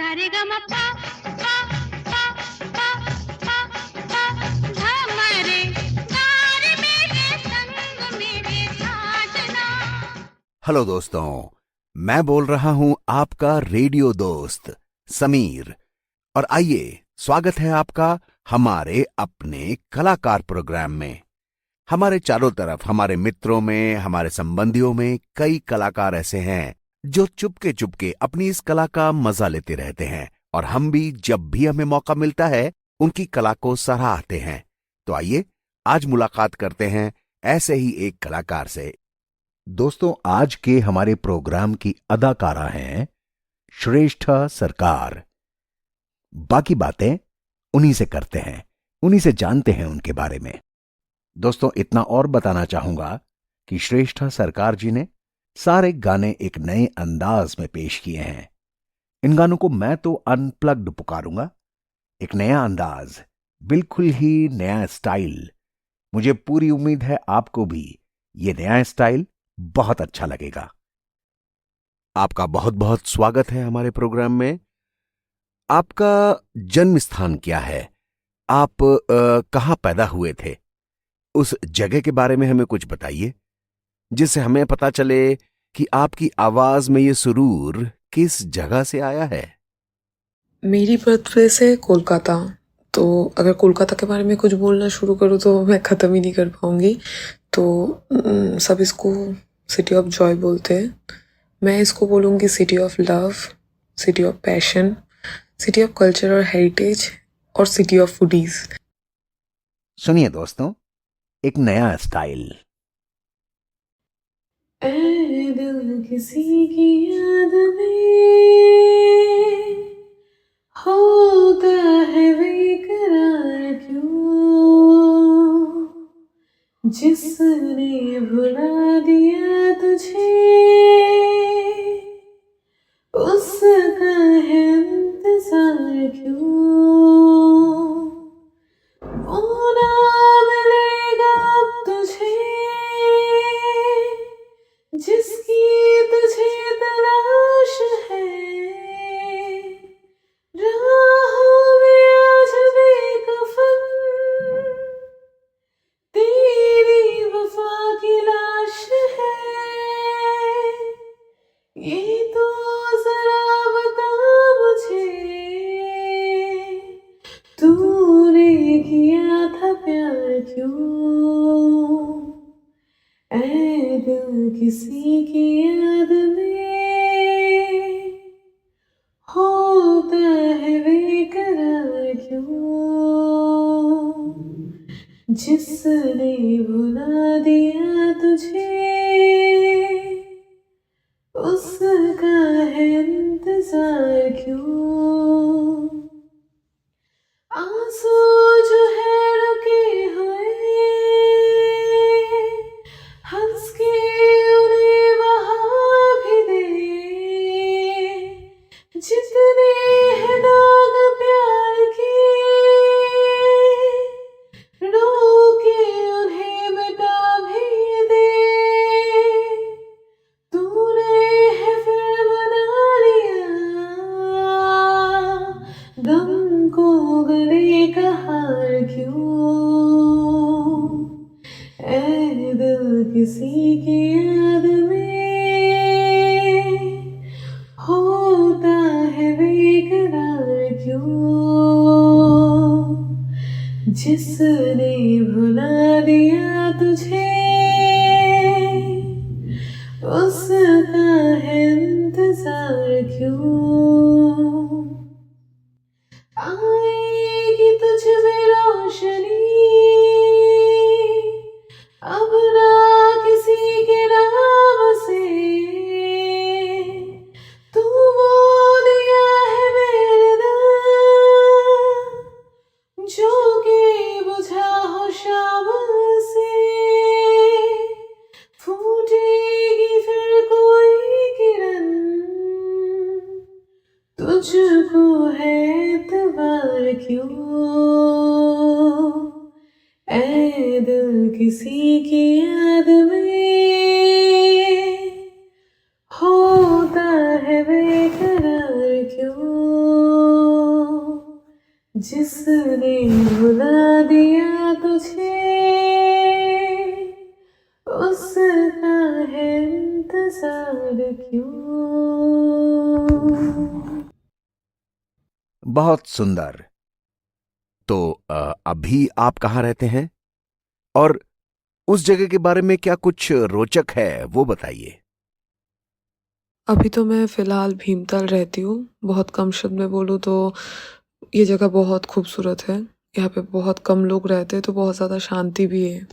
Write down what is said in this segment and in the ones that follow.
रे ग म पा पा पा पा पा पा ध म रे गा रे मेरे संग मेरे साजना। हेलो दोस्तों, मैं बोल रहा हूं आपका रेडियो दोस्त समीर। और आइए, स्वागत है आपका हमारे अपने कलाकार प्रोग्राम में। हमारे चारों तरफ, हमारे मित्रों में, हमारे संबंधियों में कई कलाकार ऐसे हैं जो चुपके चुपके अपनी इस कला का मजा लेते रहते हैं, और हम भी जब भी हमें मौका मिलता है उनकी कला को सराहते हैं। तो आइए आज मुलाकात करते हैं ऐसे ही एक कलाकार से। दोस्तों, आज के हमारे प्रोग्राम की अदाकारा हैं श्रेष्ठा सरकार। बाकी बातें उन्हीं से करते हैं, उन्हीं से जानते हैं उनके बारे में। दोस्तों, इतना और बताना चाहूंगा कि श्रेष्ठा सरकार जी ने सारे गाने एक नए अंदाज में पेश किए हैं। इन गानों को मैं तो अनप्लग्ड पुकारूंगा। एक नया अंदाज, बिल्कुल ही नया स्टाइल। मुझे पूरी उम्मीद है आपको भी ये नया स्टाइल बहुत अच्छा लगेगा। आपका बहुत बहुत स्वागत है हमारे प्रोग्राम में। आपका जन्म स्थान क्या है? आप कहाँ पैदा हुए थे? उस जगह के बारे में हमें कुछ बताइए, जिससे हमें पता चले कि आपकी आवाज में ये सुरूर किस जगह से आया है। मेरी बर्थ प्लेस है कोलकाता। तो अगर कोलकाता के बारे में कुछ बोलना शुरू करूँ तो मैं ख़त्म ही नहीं कर पाऊँगी। तो सब इसको सिटी ऑफ जॉय बोलते हैं। मैं इसको बोलूँगी city of love, city of passion, city of culture और हेरिटेज, और सिटी ऑफ फूडीज। सुनिए दोस्तों, एक नया स्टाइल। ऐ दिल किसी की याद में होता है बेकरार क्यों, जिसने भुला दिया तुझे उसका है इंतजार क्यों। वो ना मिलेगा अब तुझे जिसकी तुझे तलाश है। राहों में आज बेकफन तेरी वफा की लाश है। ये तो जरा बता मुझे, तूने किया था प्यार क्यों। ऐ दिल किसी की याद में होता है बेकरार क्यों, जिसने भुला दिया तुझे उसका है इंतजार क्यों। आंसू जो है रुके हुए हंस के उन्हें बहा भी दे। जितने हैं दाग प्यार के रो के उन्हें मिटा भी दे। तूने है फिर बना लिया गम को गले का हार क्यों। ऐ दिल किसी की याद में होता है बेकरार क्यों, जिसने भुला दिया तुझे उसका है इंतजार क्यों। आएगी तुझ में रोशनी अब ना किसी के नाम से। तू वो दिया है मेरे दिल जो कि बुझा हो शाम से। फूटेगी फिर कोई किरण तुझको है एतबार क्यों। ऐ दिल किसी की याद में होता है बेकरार क्यों। तुझे उसका है इंतजार क्यों। बहुत सुंदर। तो अभी आप कहाँ रहते हैं और उस जगह के बारे में क्या कुछ रोचक है वो बताइए। अभी तो मैं फ़िलहाल भीमताल रहती हूँ। बहुत कम शब्द में बोलूँ तो ये जगह बहुत खूबसूरत है। यहाँ पे बहुत कम लोग रहते हैं तो बहुत ज़्यादा शांति भी है।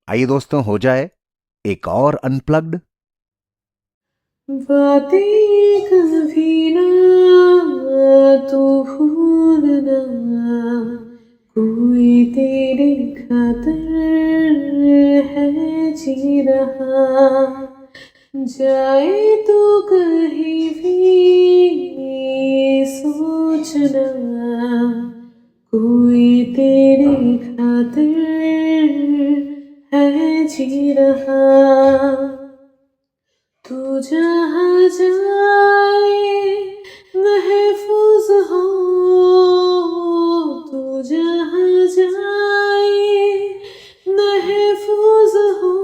आइए दोस्तों, हो जाए एक और अनप्लग्ड। बातें कभी ना तू भूलना, कोई तेरी खातिर है जी रहा। जाए तो कहीं भी सोचना, कोई तेरी खातिर है जी रहा। तू जहाँ जाए महफूज हो, तू जहाँ जाए महफूज हो।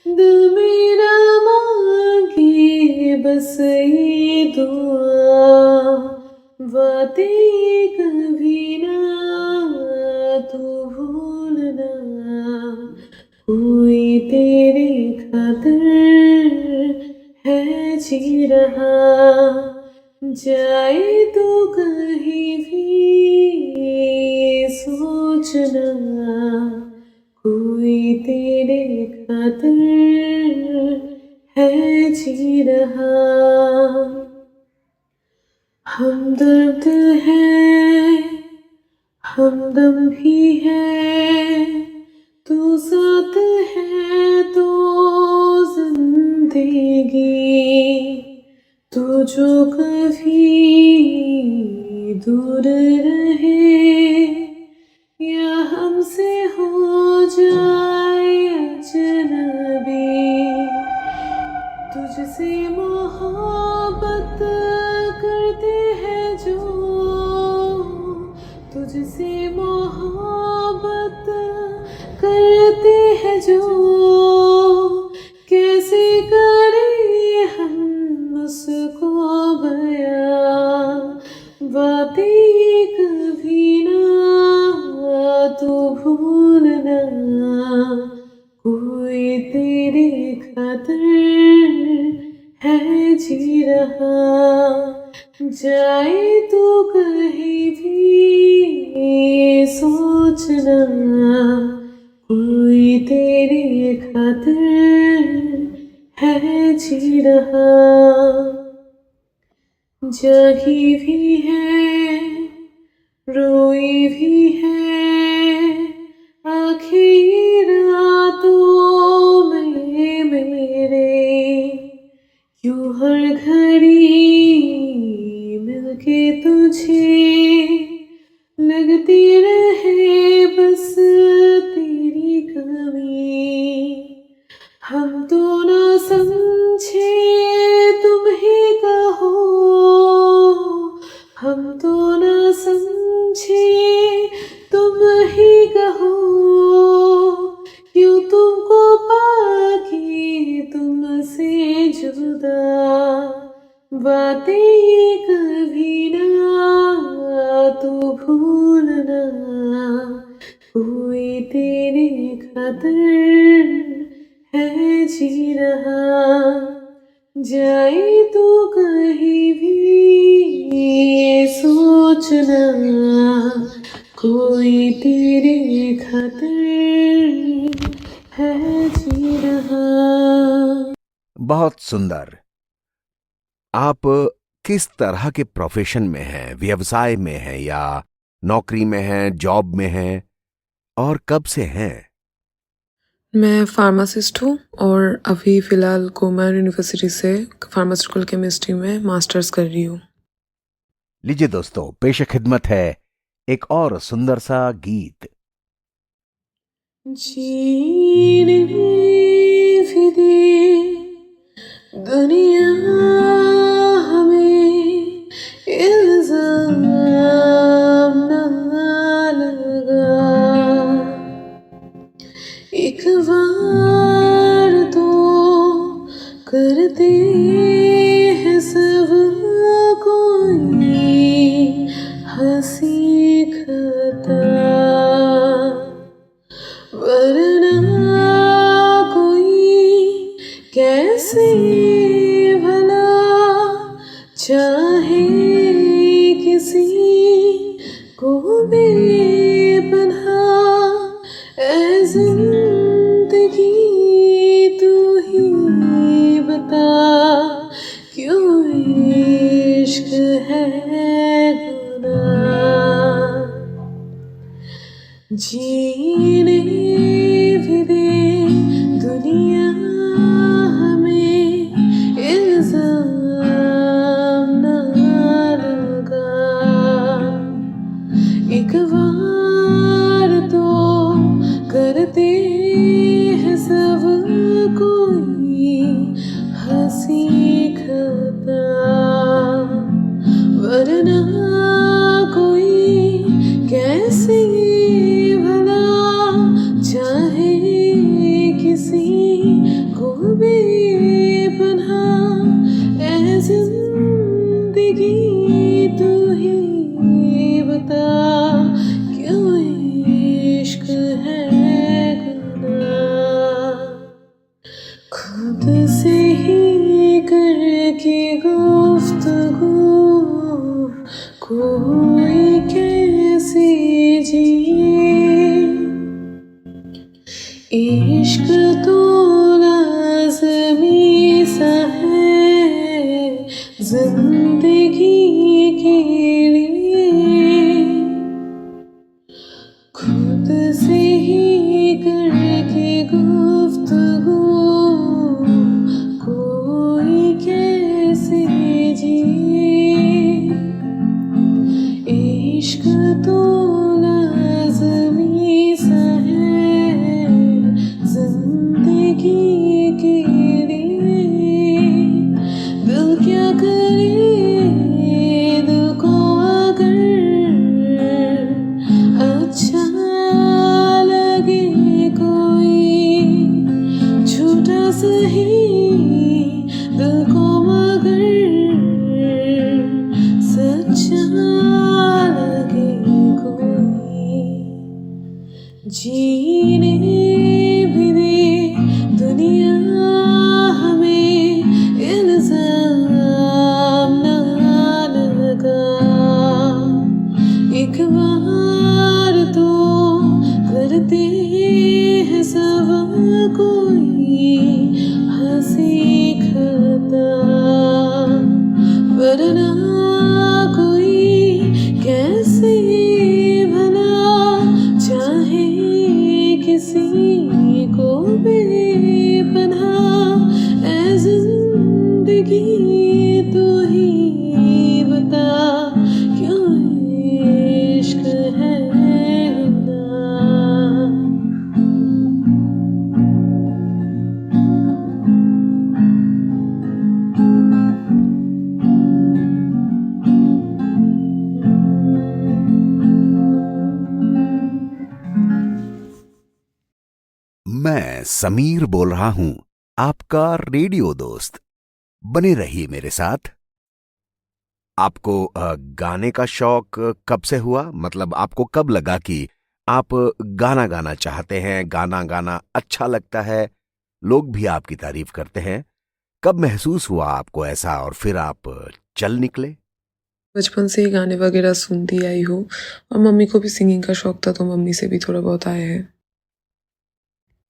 दिल मेरा मांगे बस ये दुआ, बातें कभी ना तू भूलना, कोई तेरी खातिर है जी रहा। जाए तो कहीं भी सोचना, कोई तेरे खातिर है जी रहा। हमदर्द है, हमदम भी है, तू साथ है तो जिंदगी। तू जो कभी दूर रहे या हमसे हो जाए अजनबी, तुझसे मोहब्बत करते हैं जो, तुझसे मोहब्बत करते हैं जो, कैसे करें हम उसको बयां। बातें कभी ना तू भूलना, कोई तेरे खातिर है जी रहा। जाए तो कहीं भी सोचना, कोई तेरे खातिर है जी रहा। जागी भी है, रोई भी है, आँखें ये रातों में मेरे, क्यों हर घड़ी मिलके तुझे लगती रहे बस तेरी कमी। हम तो ना समझे तुम ही कहो, हम तो ना समझे तुम ही कहो, क्यों तुमको पाके तुमसे जुदा। बातें ये कभी ना तू भूलना, कोई तेरे खातिर है जी रहा। जाए तो कहीं भी सोचना, कोई तेरे खातिर है जी रहा। बहुत सुंदर। आप किस तरह के प्रोफेशन में हैं, व्यवसाय में हैं या नौकरी में हैं, जॉब में हैं और कब से हैं? मैं फार्मासिस्ट हूँ और अभी फ़िलहाल कुमार यूनिवर्सिटी से फार्मास्यूटिकल केमिस्ट्री में मास्टर्स कर रही हूँ। लीजिए दोस्तों, पेश खिदमत है एक और सुंदर सा गीत। जीने भी दे दुनिया हमें, इल्जाम ना जीने भी दे दुनिया हमें, इल्जाम ना लगा। एक बार तो करते हैं सब कोई हंसी खता, वरना कोई कैसे भला चाहे किसी को बेपनाह। ऐ जिंदगी तू ही बता, क्यों इश्क है गुनाह। खुद से ही करके गुफ्तगू कोई कैसे जिए। इश्क तो लाज़मी सा है जिंदगी के लिए। खुद से ही करके गुफ्तगू कोई कैसे जिए। इश्क तो लाज़मी सा है जिंदगी के लिए। दिल क्या करे, दिल को अगर अच्छा लगे कोई झूठा सही, दिल को मगर सच्चा लगे कोई। जीने भी दे दुनिया हमें, इल्जाम ना लगा। एक बार तो करते हैं सब कोई हंसी खता, वरना कोई कैसे भला चाहे किसी को बेपनाह। ऐ जिंदगी तू ही बता, क्यों इश्क है गुनाह। मैं समीर बोल रहा हूं, आपका रेडियो दोस्त। बने रहिए मेरे साथ। आपको गाने का शौक कब से हुआ? मतलब आपको कब लगा कि आप गाना गाना चाहते हैं, गाना गाना अच्छा लगता है, लोग भी आपकी तारीफ करते हैं? कब महसूस हुआ आपको ऐसा और फिर आप चल निकले? बचपन से ही गाने वगैरह सुनती आई हूँ, और मम्मी को भी सिंगिंग का शौक था, तो मम्मी से भी थोड़ा बहुत आया है।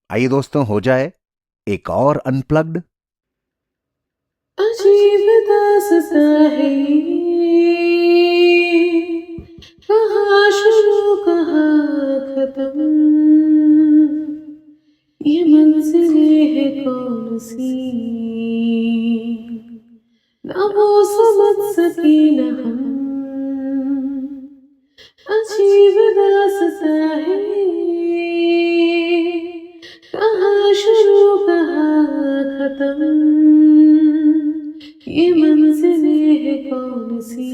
आइए दोस्तों, हो जाए एक और अनप्लग्ड। अजीब दास्तां है ये, कहाँ शुरू कहाँ खत्म, ये मंजिलें है कौन सी, ना वो समझ सके न हम। अजीब दास्तां है ये, कहाँ शुरू कहाँ खत्म, ये मंजिलें है कौन सी,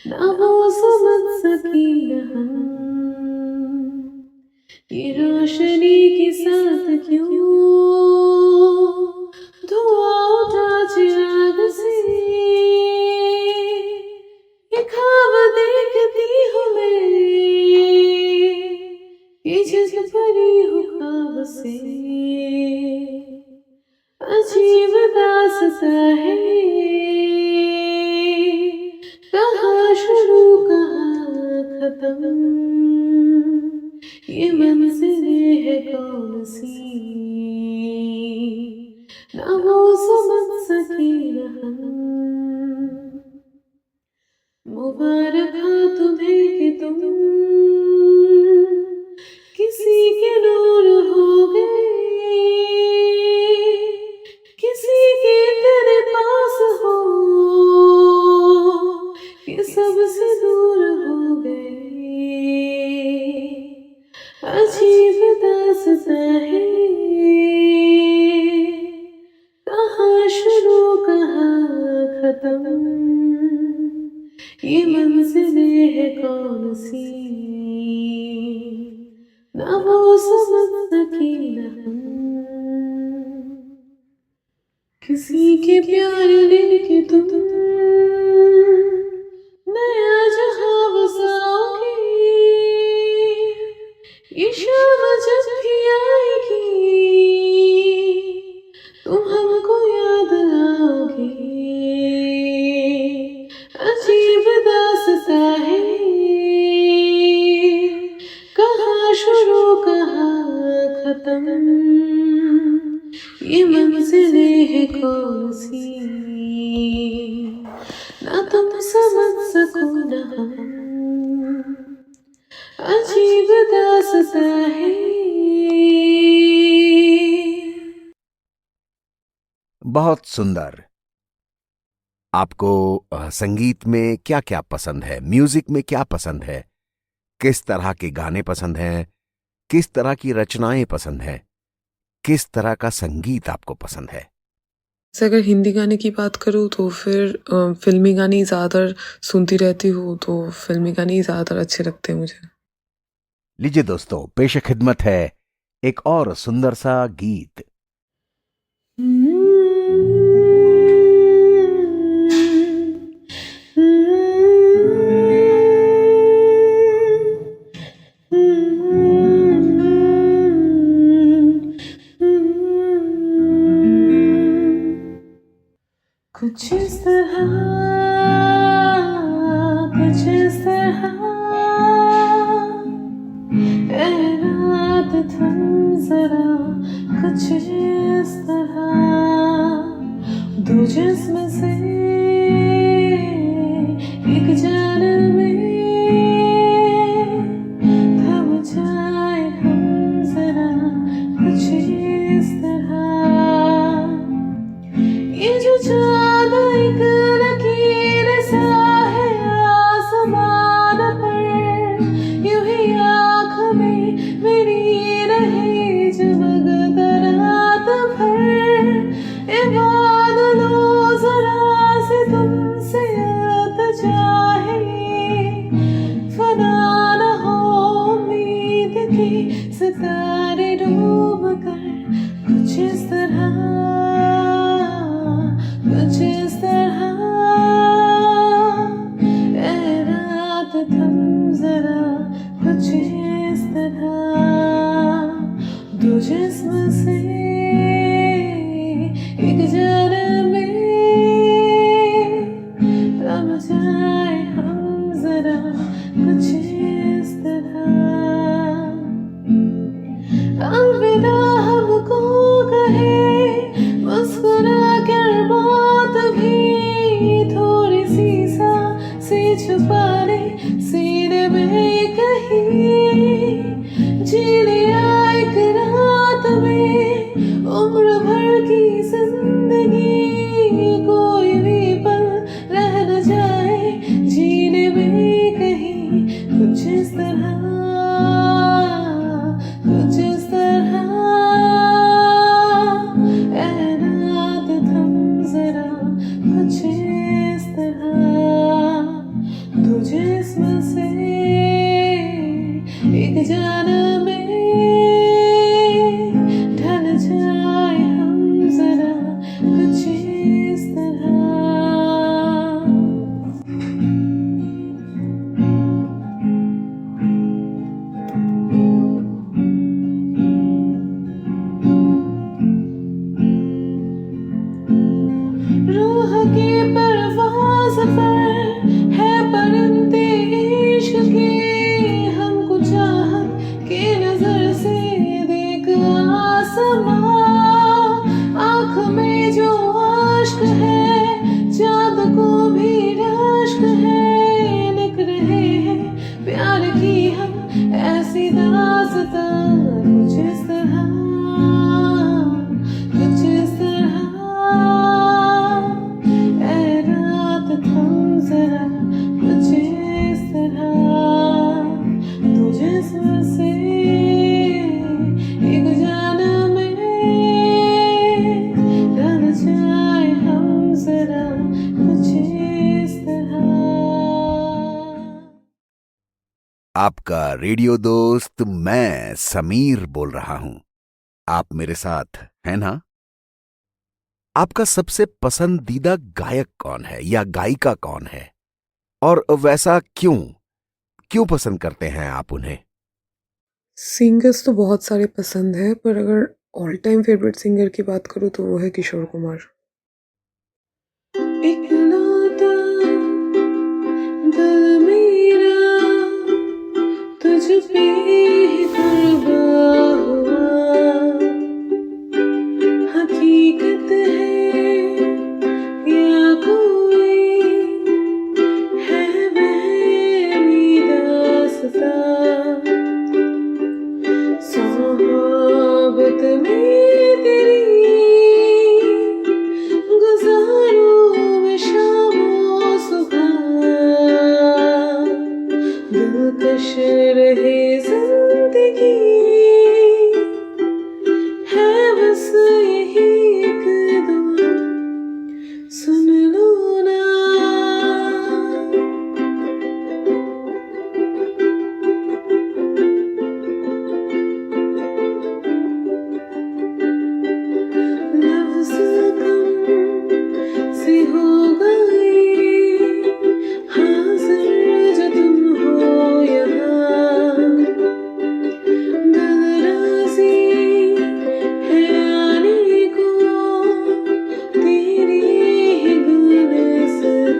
ना वो समझ सके न हम। ये रोशनी के साथ क्यों धुआं उठा चिराग से, ये ख्वाब देखती हूँ मैं, ये जिस्म भरी हूँ ख्वाब से। अजीब दास्तां है, कहाँ शुरू कहाँ खत्म, ये मंजिलें है कौन सी, ना वो समझ सके न हम। मुबारक हो तुम्हें कि तुम अजीब दास्तां है, कहाँ शुरू कहाँ खत्म, ये मंजिलें है कौन सी, ना वो समझ सकी न हम, किसी के प्यार लेके तुम नया जहां बसाओगे, ये शाम जब भी आएगी तुम हमको याद आओगे। अजीब दास्तां है, कहाँ शुरू कहाँ खत्म, ये मंजिलें है कौन सी, ना तुम समझ सको ना हम, अजीब दास्तां है। बहुत सुंदर। आपको संगीत में क्या क्या पसंद है, म्यूजिक में क्या पसंद है, किस तरह के गाने पसंद हैं, किस तरह की रचनाएं पसंद हैं, किस तरह का संगीत आपको पसंद है? जैसे अगर हिंदी गाने की बात करूँ तो फिर फिल्मी गाने ही ज़्यादातर सुनती रहती हूँ, तो फिल्मी गाने ही ज़्यादातर अच्छे लगते हैं मुझे। लीजिए दोस्तों, पेश खिदमत है एक और सुंदर सा गीत। कुछ इस तरह, कुछ इस तरह, ऐ रात थम जरा, कुछ इस तरह, दो जिस्म से एक जान में थम जाए हम जरा, कुछ इस तरह, ये जो चाँद एक लकीर सा है आसमान पर, यूं ही आँख में मेरी रहे जगमगता रात भर, ए बादलों जरा से तुमसे इल्तिजा है, फना न हो उम्मीद की सितारे डूब कर, कुछ इस तरह, कुछ इस तरह, ऐ रात थम जरा, कुछ इस तरह, दो जिस्म से एक जान में थम जाए हम जरा, कुछ इस तरह, अलविदा हमको कहे मुस्कुरा कर मौत भी, थोड़ी सी सांसें छुपा ले सीने में कहीं, जी लिया एक रात में उम्र भर की जिंदगी, कोई भी पल रह न जाए जीने में कहीं, कुछ इस तरह, कुछ इस तरह, ऐ रात थम जरा, कुछ इस तरह, दो जिस्म से एक जान में ढल जाए हम जरा, कुछ इस तरह। रूह की परवाज़ पर है परिंदे इश्क की, हमको चाहत आपका रेडियो दोस्त मैं समीर बोल रहा हूं। आप मेरे साथ हैं ना? आपका सबसे पसंदीदा गायक कौन है या गायिका कौन है? और वैसा क्यों क्यों पसंद करते हैं आप उन्हें? सिंगर्स तो बहुत सारे पसंद है, पर अगर ऑल टाइम फेवरेट सिंगर की बात करूँ तो वो है किशोर कुमार। इकलौता दिल मेरा तुझ पे ही कुर्बान हुआ, हकीकत है या कोई है वहमी दास्तां, सोहबत में तेरी गुजारूं मैं शामों सुबह, दिलकश रहे जिंदगी है बस यही एक दुआ, सुन लो ना। लफ्ज़ कम से हो गए हाज़िर जो तुम हो यहाँ, नाराज़ी है आने को तेरी ही गुलिस्तां,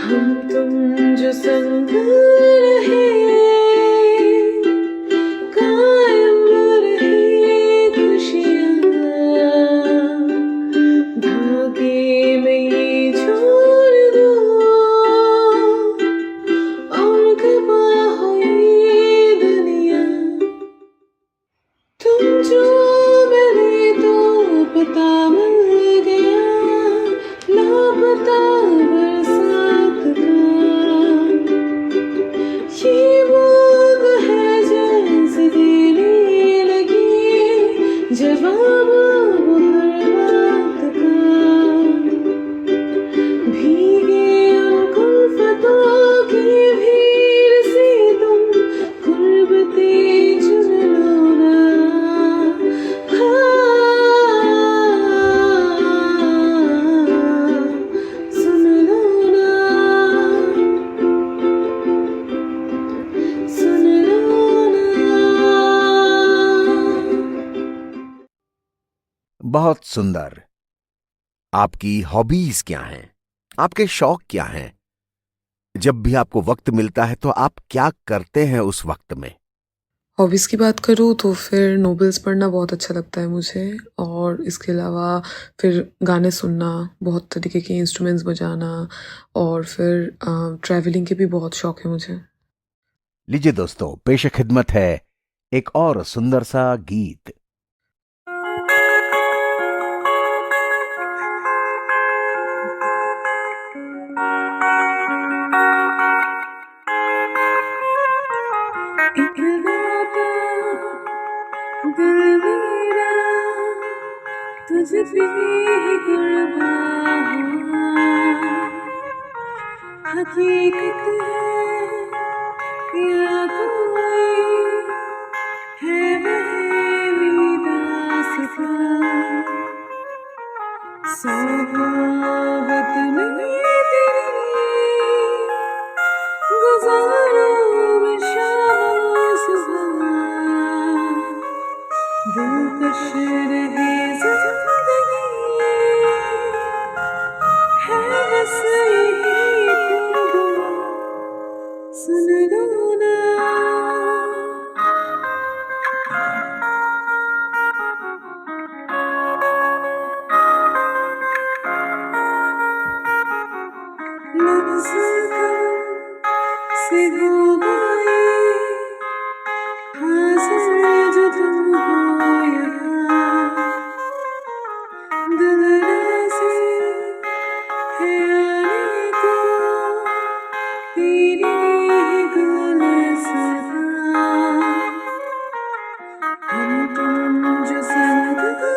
हम तुम जो संग रहे कायम रहे खुशियाँ, धागे में ये जोड़ दो और घबा हो ये दुनिया, तुम जो मिले तो पता मिल गया, लापता बरसात का ये बूंद है जैसे देने लगी जवाब अब हर बात का, भीगे उन कुल्फतों की भीड़ से तुम गुर्बतें चुन लो ना, सुन लो ना, सुन लो ना। बहुत सुंदर। आपकी हॉबीज क्या हैं? आपके शौक क्या हैं? जब भी आपको वक्त मिलता है तो आप क्या करते हैं उस वक्त में? हॉबीज़ की बात करूँ तो फिर नोवेल्स पढ़ना बहुत अच्छा लगता है मुझे, और इसके अलावा फिर गाने सुनना, बहुत तरीके के इंस्ट्रूमेंट्स बजाना, और फिर ट्रैवलिंग के भी बहुत शौक है मुझे। लीजिए दोस्तों, पेश खिदमत है एक और सुंदर सा गीत। इकलौता दिल मेरा तुझ पे ही कुर्बान हुआ, हकीकत है या कोई है वहमी दास्तां, सोहबत में तेरी गुजारूं मैं शामों सुबह, दिलकश रहे जिंदगी है बस यही एक दुआ, सुन लो ना। लफ्ज़ कम से हो गए हाज़िर जो तुम हो यहाँ, दिलराज़ी है आने को तेरी ही गुलिस्तां, हम तुम जो संग रहे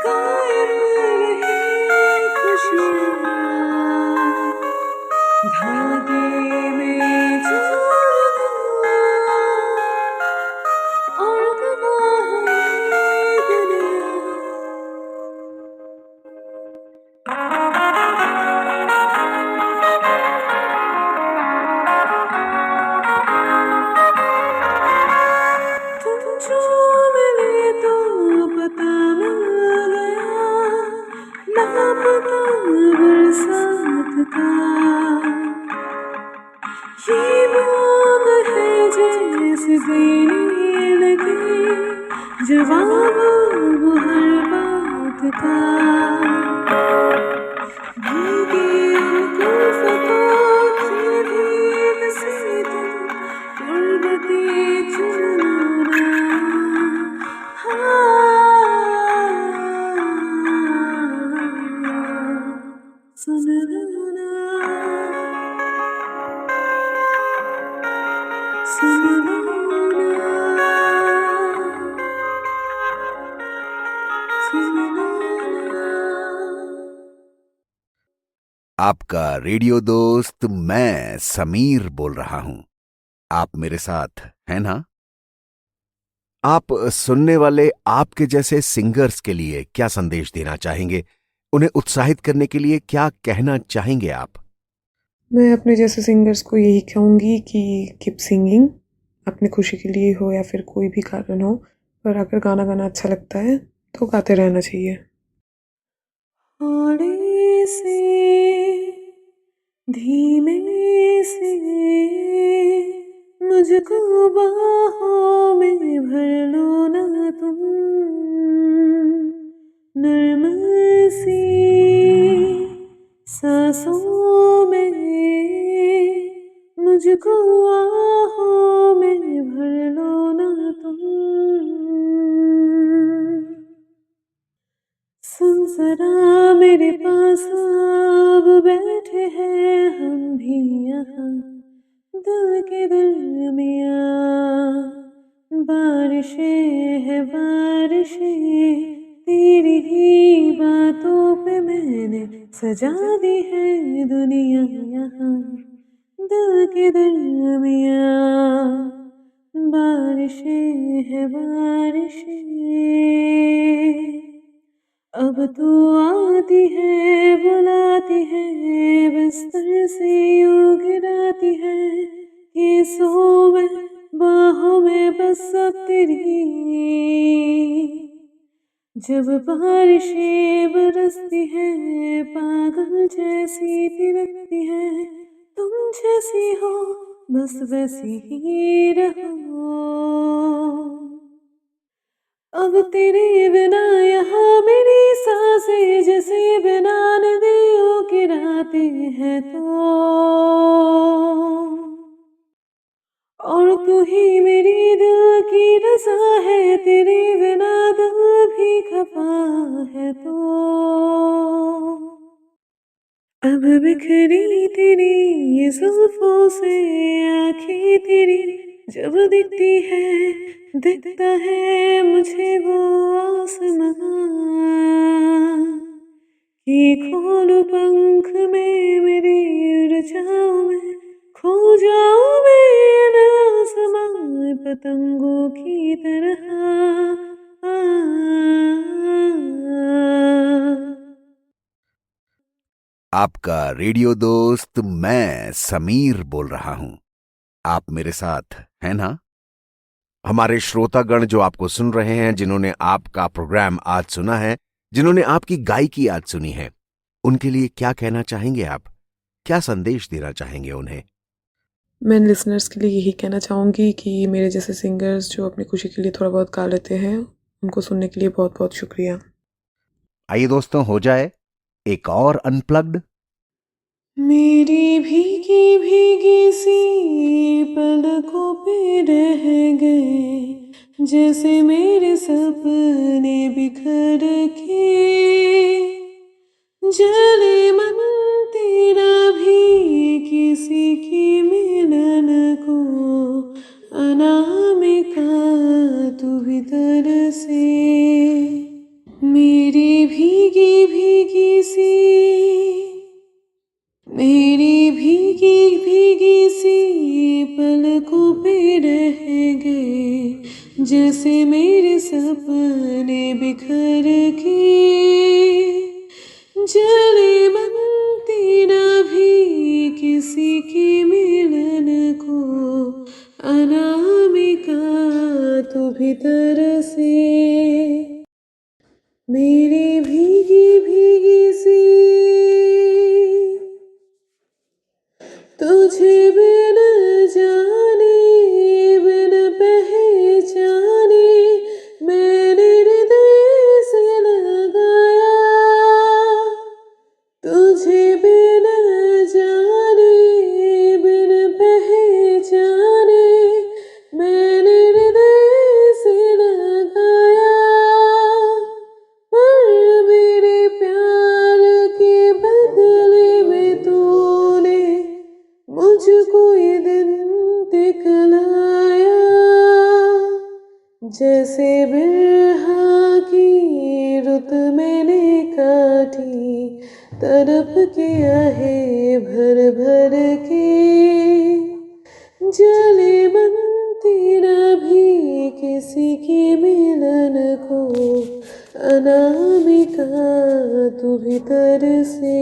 कायम रहे खुशियाँ, ये बूंद है जैसे देने लगे जवाब वो हर बात का भीगे उल्फतों से भीग से तुम गुर्बते चुराना सुन रोना सुन रोना सुन रोना। आपका रेडियो दोस्त मैं समीर बोल रहा हूं। आप मेरे साथ हैं ना? आप सुनने वाले आपके जैसे सिंगर्स के लिए क्या संदेश देना चाहेंगे? उन्हें उत्साहित करने के लिए क्या कहना चाहेंगे आप? मैं अपने जैसे सिंगर्स को यही कहूँगी कि कीप सिंगिंग, अपनी खुशी के लिए हो या फिर कोई भी कारण हो, पर अगर गाना गाना अच्छा लगता है तो गाते रहना चाहिए। थोड़े से धीमे से मुझको बाहों में भर लो ना तुम, नर्म सी सांसों में मुझको आहों में भर लो ना तुम। सुन जरा मेरे पास अब बैठे हैं हम भी यहाँ दिल के दरमियाँ, बारिशें है बारिशें तेरी ही बातों पे मैंने सजा दी है दुनिया यहाँ दिल के दरमियाँ, बारिशें है बारिशें अब तो आती है बुलाती है बिस्तर से यूं गिराती है कि सो मैं बाहों में बस अब तेरी, जब बारिशें बरसती है पागल जैसी तिरकती है तुम जैसी हो बस वैसी ही रहो, अब तेरे बिना यहाँ मेरी सांसें जैसे बिना नदियों की रातें हैं तो, और तू ही मेरी दिल की रज़ा है तेरे बिना दिल भी खफा है तो, अब बिखरी तेरी ये जुल्फों से आँखें तेरी जब दिखती है दिखता है मुझे वो आसमां कि खोलूं पंख में मेरे उड़ जाऊं मैं खो जाऊं मैं आसमां पतंगों की तरह आपका रेडियो दोस्त मैं समीर बोल रहा हूं। आप मेरे साथ हैं ना? हमारे श्रोतागण जो आपको सुन रहे हैं, जिन्होंने आपका प्रोग्राम आज सुना है, जिन्होंने आपकी गायकी आज सुनी है, उनके लिए क्या कहना चाहेंगे आप? क्या संदेश देना चाहेंगे उन्हें? मैं लिसनर्स के लिए यही कहना चाहूँगी कि मेरे जैसे सिंगर्स जो अपनी खुशी के लिए थोड़ा बहुत गा लेते हैं उनको सुनने के लिए बहुत बहुत शुक्रिया। आइए दोस्तों, हो जाए एक और अनप्लग्ड। मेरी भीगी भीगी सी पलकों पे रह गए जैसे मेरे सपने बिखर के, जले मन तेरा भी किसी की मिलन को अनामिका तू भीतर से, मेरी भीगी भीगी सी मेरी भीगी भीगी सी पलकों पे रह गए जैसे मेरे सपने बिखर के, जले मन तेरा भी किसी की मिलन को अनामिका तो भीतर से, मेरी भीगी भीगी सी तुझे बिना मुझको ये दिन दिखलाया, जैसे बिरहा की रुत मैंने काटी, तड़प के आहे भर भर के। जले मन तेरा भी किसी के मिलन को, अनामिका तू भीतर से।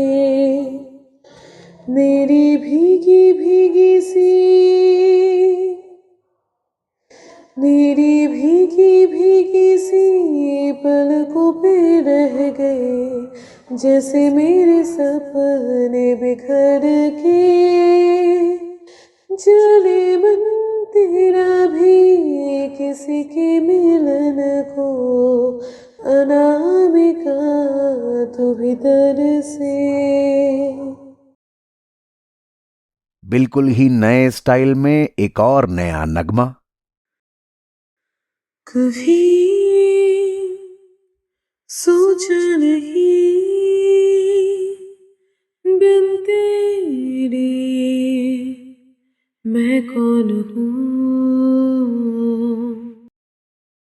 मेरी भीगी भीगी सी, मेरी भीगी भीगी सी पलकों पे रह गए, जैसे मेरे सपने बिखर के। जले मन तेरा भी किसी के मिलन को, अनामिका तू भीतर से। बिल्कुल ही नए स्टाइल में एक और नया नगमा। कभी सोचा नहीं बिन तेरे मैं कौन हूँ,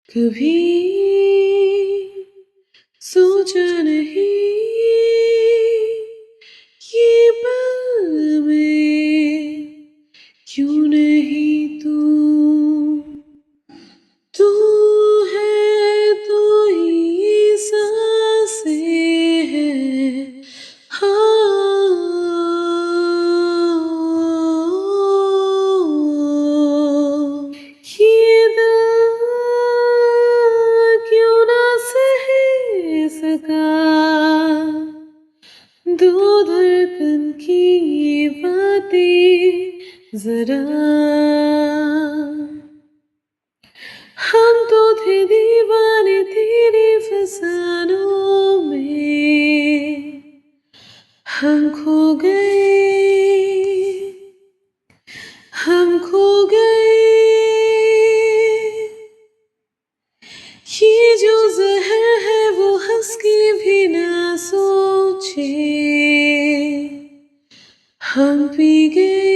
कभी सोचा नहीं ये पल में क्यों नहीं तू। तू है तो ये सांसें हैं, हाँ। ये दिल क्यों ना सह सका, दो धड़कन की ये बातें जरा। हम तो थे दीवाने तेरे फसानों में, हम खो गए, हम खो गए। ये जो जहर है वो हंस के भी ना सोचे, हम पी गए,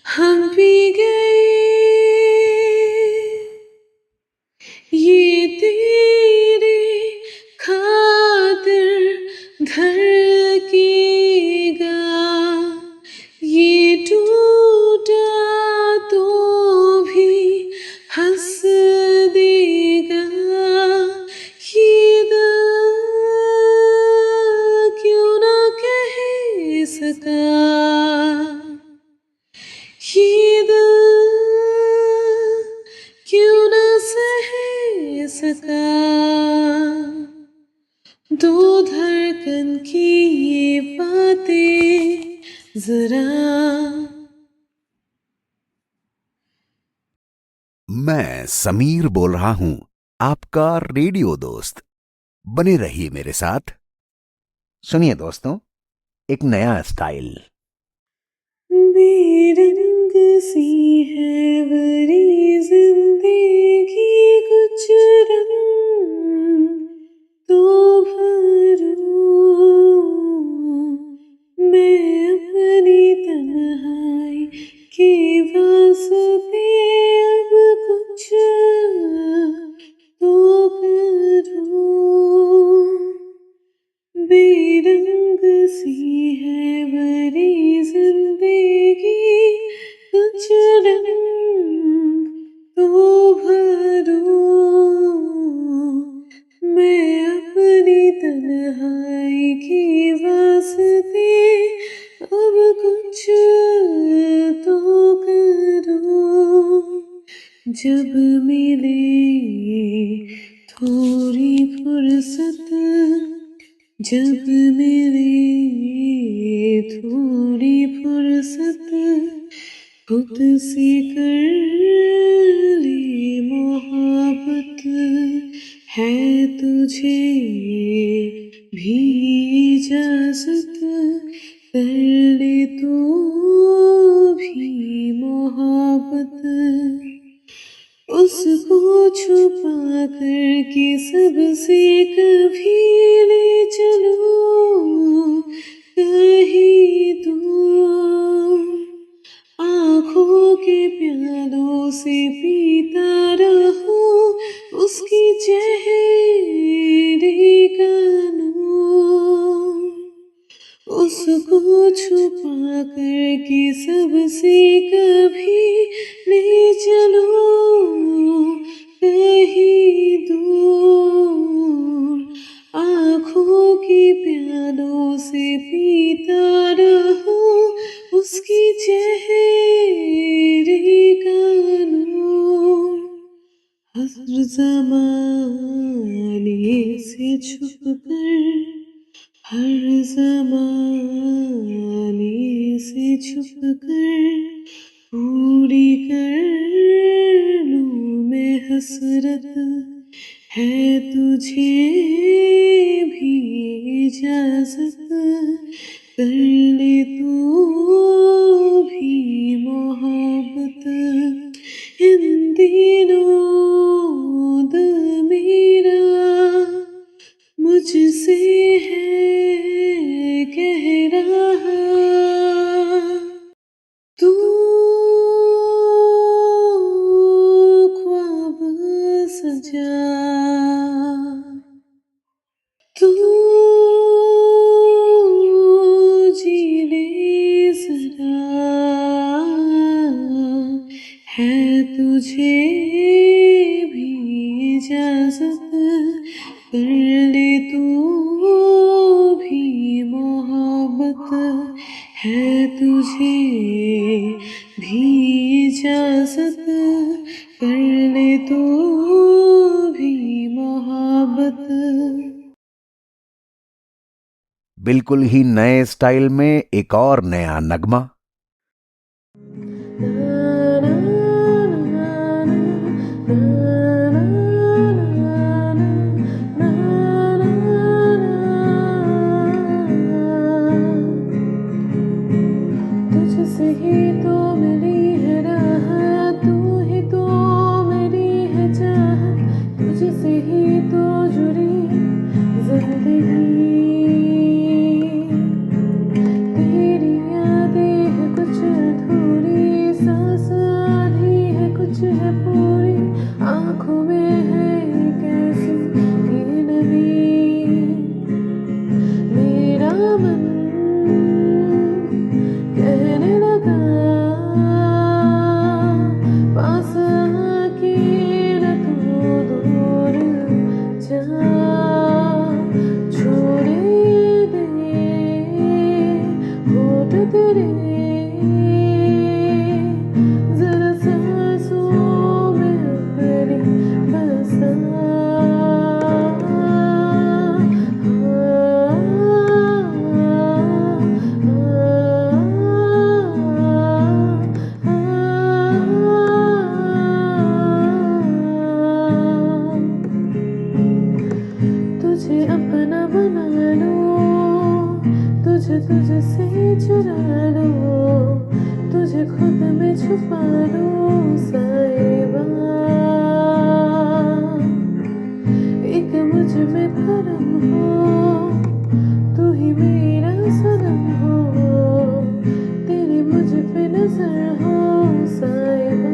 हम पी गए। ये तेरे खातिर धड़केगा, ये टूटा तो भी हंस देगा। ये दिल क्यों ना कह सका, ये दिल क्यों ना सह सका, दो धड़कन की ये बातें जरा। मैं समीर बोल रहा हूं, आपका रेडियो दोस्त। बने रहिए मेरे साथ। सुनिए दोस्तों, एक नया स्टाइल। बेरंग सी है बड़ी जिंदगी, कुछ रंग तो भरूं मैं अपनी तन्हाई के वास्ते, अब कुछ तो करूं। बेरंग सी है बड़ी जिंदगी, कुछ रंग तो भरूं मैं अपनी तन्हाई के वास्ते, अब कुछ तो करूं। जब मिले थोड़ी फुर्सत, जब मिले थोड़ी फुर्सत, खुद से कर ले मोहब्बत, है तुझे भी इजाजत, कर ले तो भी मोहब्बत। उसको छुपा कर के सबसे कभी ले चलो, कहीं छुपा कर के सबसे कभी ले चलो कहीं दूर, आँखों के प्यालों से पीता रहूं उसकी चेहरे का नूर, हर ज़माने से छुपकर, हर ज़माने से छुपकर पूरी कर लूं मैं हसरत, है तुझे भी इजाज़त, कर ले तू भी मोहब्बत, इन दिनों दिल मेरा मुझसे है कह रहा, तू ख्वाब सजा, तू जी ले जरा, है तुझे भी इजाज़त, कर ले तू भी मोहब्बत, है तुझे भी इजाज़त, कर ले तू भी मोहब्बत। बिल्कुल ही नए स्टाइल में एक और नया नगमा। तुझसे ही तो मिली है राहत, तू ही तो मेरी है चाहत, तुझसे ही तो जुड़ी जिंदगी, तेरी यादें है कुछ अधूरी, सांस आधी है कुछ है पूरी, आँखों में है कैसी ये नमी, मेरा मन कहने लगा पास आके न तू दूर जा, छोड़ दे होठ तेरे जरा सांसों में अपनी बसा, तुझे अपना बना लो, तुझे तुझसे चुरा लो, तुझे खुद में छुपा लो साहिबा, एक मुझ में भरम हो, तू ही मेरा सनम हो, तेरी मुझ पे नजर हो साहिबा,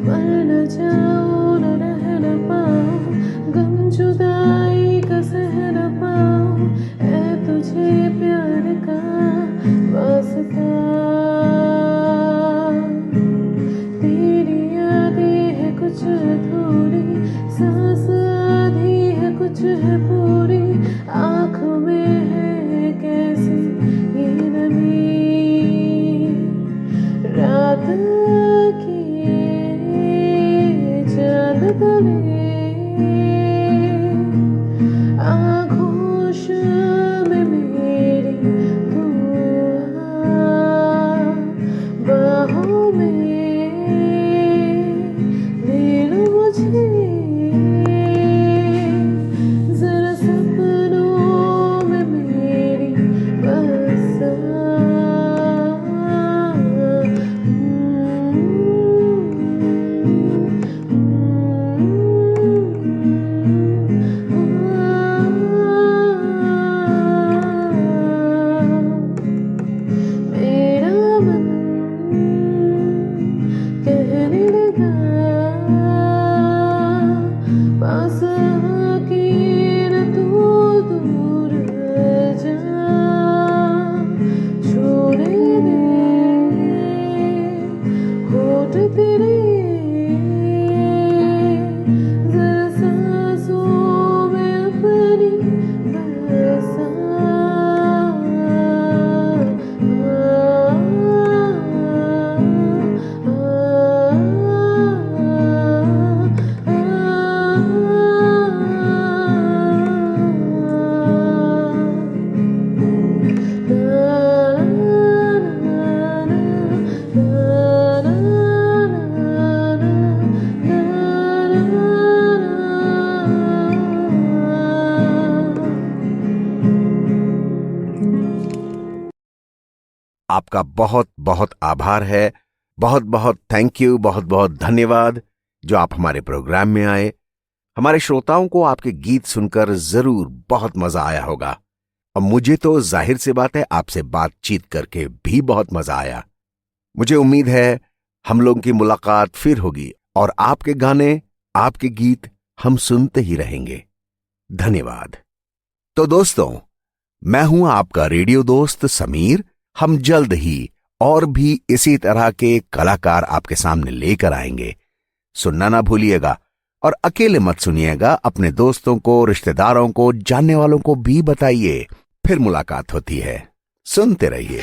मर न जाऊं न रह न पाऊं, गम जुदाई का सह न पाऊं, ऐ तुझे प्यार का वास्ता, तेरी यादें है कुछ अधूरी, सांस आधी है कुछ है पूरी, आँखों में है कैसी ये नमी, रात की चांद तले आगोश में मेरी तू आ, बाहों में ले लो मुझे, जरा सपनों में मेरी बसा, आपका बहुत बहुत आभार है। बहुत बहुत थैंक यू, बहुत बहुत धन्यवाद जो आप हमारे प्रोग्राम में आए। हमारे श्रोताओं को आपके गीत सुनकर जरूर बहुत मजा आया होगा और मुझे तो जाहिर सी बात है आपसे बातचीत करके भी बहुत मजा आया। मुझे उम्मीद है हम लोगों की मुलाकात फिर होगी और आपके गाने, आपके गीत हम सुनते ही रहेंगे। धन्यवाद। तो दोस्तों, मैं हूं आपका रेडियो दोस्त समीर। हम जल्द ही और भी इसी तरह के कलाकार आपके सामने लेकर आएंगे। सुनना ना भूलिएगा और अकेले मत सुनिएगा, अपने दोस्तों को, रिश्तेदारों को, जानने वालों को भी बताइए। फिर मुलाकात होती है, सुनते रहिए।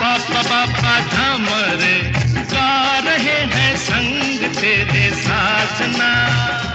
पापा पापा झमरे गा रहे हैं संग तेरे साजना।